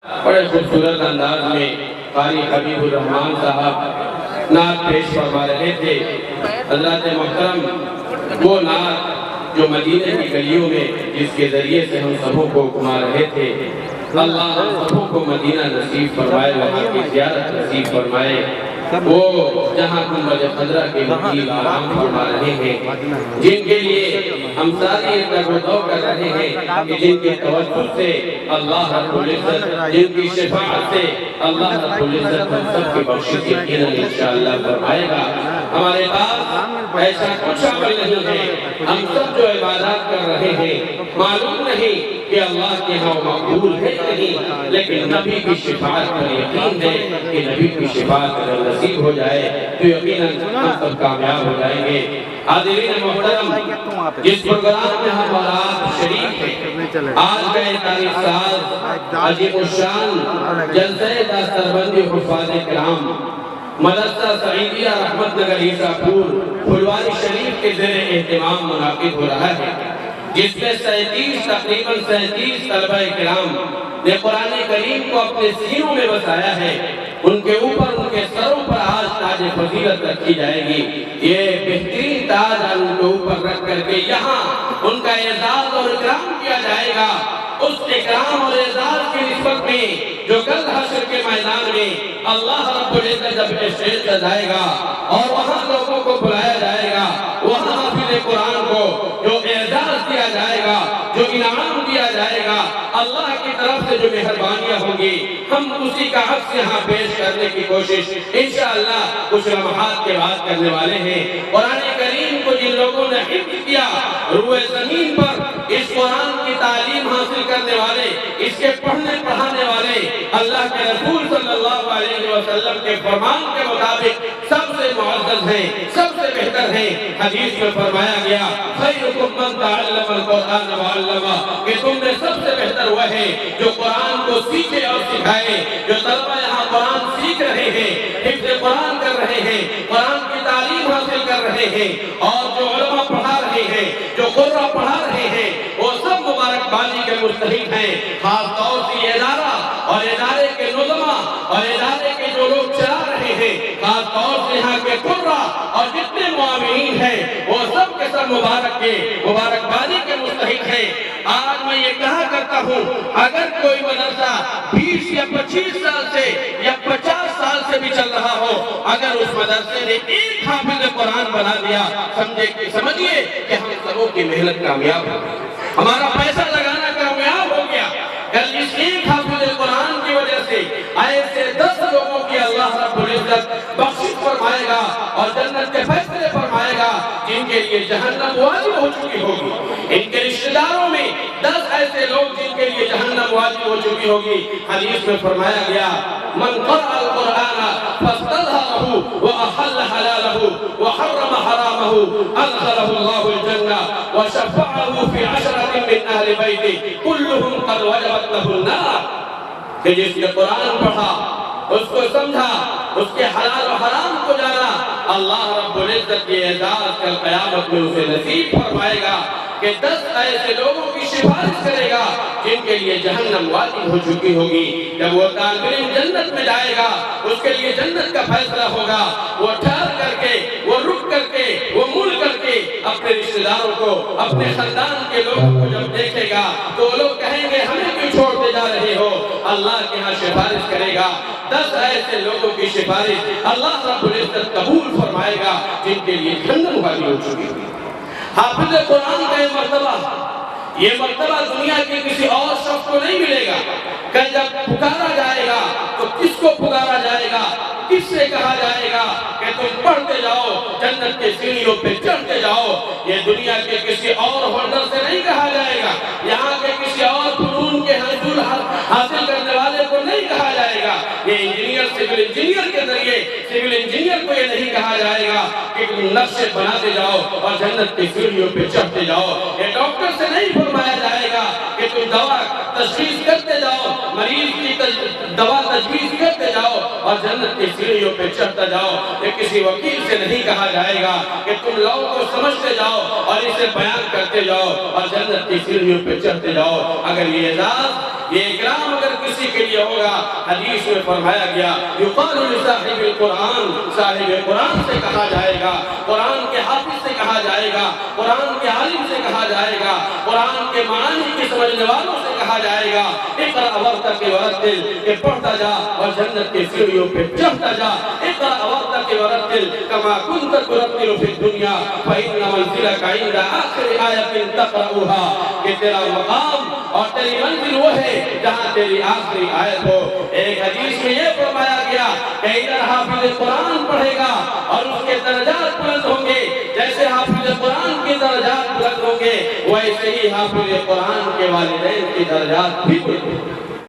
بڑے خوبصورت انداز میں قاری حبیب الرحمن صاحب نعت پیش فرما رہے تھے۔ حضرات محترم، وہ نعت جو مدینہ کی گلیوں میں جس کے ذریعے سے ہم سبوں کو گھما رہے تھے، اللہ ہم سبوں کو مدینہ نصیب فرمائے، وہاں کی زیارت نصیب فرمائے۔ وہ جہاں گنبد خضرا کے وکیل آرام فرما رہے ہیں، جن کے لیے ہم ساری تگودو کر رہے ہیں کہ جن کے توجہ سے اللہ رب العزت، جن کی شفاعت سے اللہ رب العزت ہم سب کی بخشش یقیناً انشاءاللہ فرمائے گا۔ ہمارے پاس ایسا کچھ عمل نہیں ہے، ہم سب جو عبادات کر رہے ہیں معلوم نہیں کہ اللہ کے ہاں مقبول ہے نہیں، لیکن نبی کی شفاعت پر یقین ہے کہ نبی کی شفاعت اگر نصیب ہو جائے تو یقیناً ہم سب کامیاب ہو جائیں گے۔ حاضرین محترم، جس پروگرام میں ہم بارات شریف ہیں، آج کا تاریخ ساز عظیم الشان جلسہ دستربندی حفاظ کرام مدرسہ سعیدیہ رحمت نگر عیسیٰ پور پھلواری شریف کے زیر اہتمام منعقد ہو رہا ہے، جس میں تقریباً 37 طلبہ کرام نے قرآن کریم کو اپنے سینوں میں بسایا ہے۔ ان کے اوپر، ان کے سروں پر آج تاج فضیلت رکھی جائے گی۔ یہ بہترین تاج ان کے اوپر رکھ کر کے یہاں ان کا اعزاز اور اکرام کیا جائے گا۔ اس اکرام اور اعزاز کی نسبت میں جو کل حشر کے میدان میں اللہ رب العزت جب اسٹیج سجائے گا اور وہاں لوگوں کو بلایا جائے گا، وہاں حافظ قرآن کو جو اعزاز دیا جائے گا، جو انعام دیا جائے گا، اللہ کی طرف سے جو مہربانیاں ہوں گی، ہم اسی کا عکس یہاں پیش کرنے کی کوشش انشاءاللہ کچھ لمحات کے بعد کرنے والے ہیں۔ قرآن کریم کو جن لوگوں نے حفظ کیا، روئے زمین پر اس قرآن کی تعلیم حاصل کرنے والے، اس کے پڑھنے پڑھانے والے، اللہ کے رسول صلی اللہ علیہ وسلم کے فرمان کے مطابق سب سے معزز ہیں، سب سے بہتر ہیں۔ حدیث میں فرمایا گیا، خیرکم من تعلم القرآن وعلمہ، کہ تم میں سب سے بہتر وہ ہے جو قرآن کو سیکھے اور سکھائے۔ جو طلبہ یہاں قرآن سیکھ رہے ہیں، حفظ قرآن کر رہے ہیں، قرآن کی تعلیم حاصل کر رہے ہیں، اور جو علماء پڑھا رہے ہیں، جو قرآن پڑھا رہے ہیں، وہ سب مبارکبادی کے مستحق ہیں۔ خاص طور سے یہ ادارہ اور ادارے کے نظمہ اور ادارے کے جو لوگ چلا رہے ہیں، خاص طور سے یہاں کے قرآ اور جتنے معاونین ہیں، وہ سب کے سب مبارکبادی کے مستحق ہیں۔ آج میں یہ کہا کرتا ہوں، اگر کوئی مدرسہ 20 یا 25 سال سے یا 50 سال سے بھی چل رہا ہو، اگر اس مدرسے نے ایک حافظ قرآن بنا دیا، سمجھیے کہ ہم سبوں کی محنت کامیاب ہو گئی، ہمارا پیسہ لگانا کامیاب ہو گیا۔ کل اس ایک حافظ قرآن کی وجہ سے ایسے 10 لوگوں کی اللہ رب العزت بخشش فرمائے گا اور جنت کے فیصلے فرمائے گا، جن کے لیے جہنم واجب ہو چکی ہوگی۔ ان کے رشتہ داروں میں 10 ایسے لوگ جن کے لیے جہنم واجب ہو چکی ہوگی۔ حدیث میں فرمایا گیا، من قرأ القرآن فاستظهره وأحل حلاله وحرم حرامه أدخله الله الجنة وشفعه في 10 من أهل بيته كلهم قد وجبت له النار۔ کہ جس نے قرآن پڑھا، اس کو سمجھا، اس کے حلال و حرام کو جانا، اللہ رب العزت یہ اعزاز کل قیامت میں اسے نصیب فرمائے گا کہ 10 ایسے لوگوں کی سفارش کرے گا جن کے لیے جہنم واجب ہو چکی ہوگی۔ جب وہ طالب علم جنت میں جائے گا، اس کے لیے جنت کا فیصلہ ہوگا، وہ ٹھہر کر کے، وہ رک کر کے، وہ مڑ کر کے اپنے رشتہ داروں کو، اپنے خاندان کے لوگوں کو جب دیکھے گا تو وہ لوگ کہیں گے ہمیں کیوں چھوڑتے جا رہے ہو؟ اللہ کے ہاں سفارش کرے گا۔ 10 ایسے لوگوں کی سفارش اللہ رب العزت قبول فرمائے گا جن کے لیے جہنم واجب ہو چکی ہوگی۔ حافظ قرآن کا یہ مرتبہ دنیا کے کسی اور شخص کو نہیں ملے گا۔ کہ جب پکارا جائے گا تو کس کو پکارا جائے گا، کس سے کہا جائے گا کہ تم پڑھتے جاؤ، جنت کے سیڑھیوں پہ چڑھتے جاؤ؟ یہ دنیا کے کسی اور ہولڈر سے نہیں کہا جائے گا، یہاں کے کسی اور فنون کے حصول حاصل کرنے والے کو نہیں کہا جائے گا۔ یہ انجینئر، سول انجینئر کے ذریعے سول انجینئر کو یہ نہیں کہا جائے گا کہ تم نقشے بناتے جاؤ اور جنت کی سیڑھیوں پہ چڑھتے جاؤ۔ یہ ڈاکٹر سے نہیں فرمایا جائے گا کہ تم دوا تشخیص کرتے جاؤ، مریض کی دوا تجویز کرتے جاؤ اور جنت کی سیڑھیوں پہ چڑھتا جاؤ۔ یہ کسی وکیل سے نہیں کہا جائے گا کہ تم لاؤ کو سمجھتے جاؤ اور اسے بیان کرتے جاؤ اور جنت کی سیڑھیوں پہ چڑھتے جاؤ۔ اگر یہ اعزاز یہ اکرام اگر کسی کے لیے ہوگا، حدیث میں فرمایا گیا یقال لصاحب القرآن، صاحب قرآن سے کہا جائے گا، قرآن کے حافظ سے کہا جائے گا، قرآن کے عالم سے کہا جائے گا، قرآن کے معانی کی سمجھنے والوں سے کہا جائے گا اقرأ ورتقِ ورتل، کہ پڑھتا جا اور جنت کے سیڑھیوں پہ چڑھتا جا، اقرأ ورتقِ ورتل کما كنت ترتل في الدنيا فإن منزلك عند آخر آیت تقرأها، کہ تیرا مقام اور تیری منزل وہ ہے جہاں تیری آخری آیت ہو۔ ایک حدیث میں یہ فرمایا گیا کہ ادھر حافظ قرآن پڑھے گا اور اس کے درجات بلند ہوں گے، جیسے حافظ قرآن کے درجات بلند ہوں گے ویسے ہی حافظ قرآن کے والدین کے درجات بھی بلند ہوں گے۔